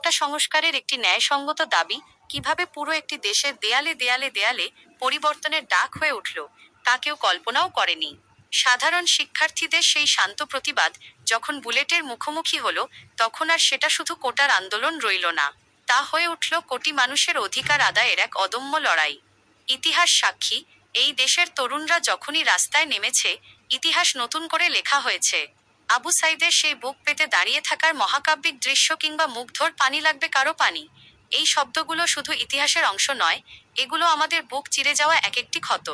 কোটা সংস্কারের একটি ন্যায়সঙ্গত দাবি কিভাবে পুরো একটি দেশের দেয়ালে দেয়ালে দেয়ালে পরিবর্তনের ডাক হয়ে উঠল তা কেউ কল্পনাও করেনি। সাধারণ শিক্ষার্থীদের সেই শান্ত প্রতিবাদ যখন বুলেটের মুখোমুখি হলো, তখন আর সেটা শুধু কোটার আন্দোলন রইল না, তা হয়ে উঠল কোটি মানুষের অধিকার আদায়ের এক অদম্য লড়াই। ইতিহাস সাক্ষী, এই দেশের তরুণরা যখনই রাস্তায় নেমেছে, ইতিহাস নতুন করে লেখা হয়েছে। আবু সাইদের সেই বুক পেতে দাঁড়িয়ে থাকার মহাকাব্যিক দৃশ্য কিংবা মুগ্ধর পানি লাগবে কারো পানি, এই শব্দগুলো শুধু ইতিহাসের অংশ নয়, এগুলো আমাদের বুক চিরে যাওয়া এক একটি ক্ষত।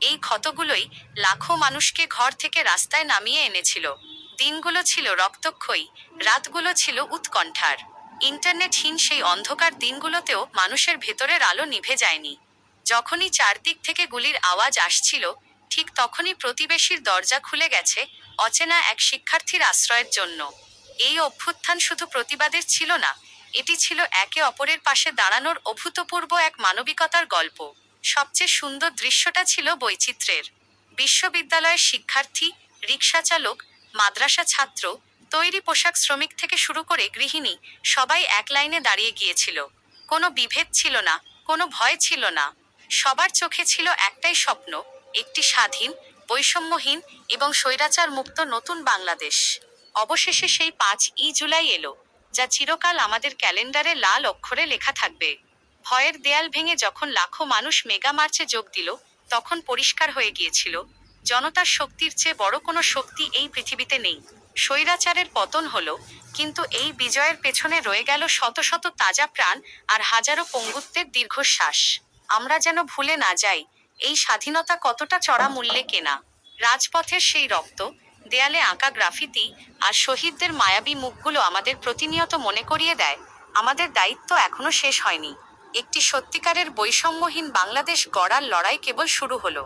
এই ক্ষতগুলোই লাখো মানুষকে ঘর থেকে রাস্তায় নামিয়ে এনেছিল। দিনগুলো ছিল রক্তক্ষয়ী, রাতগুলো ছিল উৎকণ্ঠার। ইন্টারনেটহীন সেই অন্ধকার দিনগুলোতেও মানুষের ভেতরের আলো নিভে যায়নি। যখনই চারদিক থেকে গুলির আওয়াজ আসছিল, ঠিক তখনই প্রতিবেশীর দরজা খুলে গেছে অচেনা এক শিক্ষার্থীর আশ্রয়ের জন্য। এই অভ্যুত্থান শুধু প্রতিবাদের ছিল না, এটি ছিল একে অপরের পাশে দাঁড়ানোর অভূতপূর্ব এক মানবিকতার গল্প। সবচেয়ে সুন্দর দৃশ্যটা ছিল বৈচিত্র্যের। বিশ্ববিদ্যালয়ের শিক্ষার্থী, রিকশা চালক, মাদ্রাসা ছাত্র, তৈরি পোশাক শ্রমিক থেকে শুরু করে গৃহিণী, সবাই এক লাইনে দাঁড়িয়ে গিয়েছিল। কোনো বিভেদ ছিল না, কোনো ভয় ছিল না। সবার চোখে ছিল একটাই স্বপ্ন, একটি স্বাধীন, বৈষম্যহীন এবং স্বৈরাচার মুক্ত নতুন বাংলাদেশ। অবশেষে সেই 5ই জুলাই এলো, যা চিরকাল আমাদের ক্যালেন্ডারে লাল অক্ষরে লেখা থাকবে। ভয়ের দেয়াল ভেঙে যখন লাখো মানুষ মেগা মার্চে যোগ দিল, তখন পরিষ্কার হয়ে গিয়েছিল জনতার শক্তির চেয়ে বড় কোনো শক্তি এই পৃথিবীতে নেই। স্বৈরাচারের পতন হলো, কিন্তু এই বিজয়ের পেছনে রয়ে গেল শত শত তাজা প্রাণ আর হাজারো পঙ্গুত্বের দীর্ঘশ্বাস। আমরা যেন ভুলে না যাই, এই স্বাধীনতা কতটা চড়া মূল্যে কেনা। রাজপথের সেই রক্ত, দেয়ালে আঁকা গ্রাফিতি আর শহীদদের মায়াবী মুখগুলো আমাদের প্রতিনিয়ত মনে করিয়ে দেয়, আমাদের দায়িত্ব এখনো শেষ হয়নি। একটি সত্যিকারের বৈষম্যহীন বাংলাদেশ গড়ার লড়াই কেবল শুরু হলো।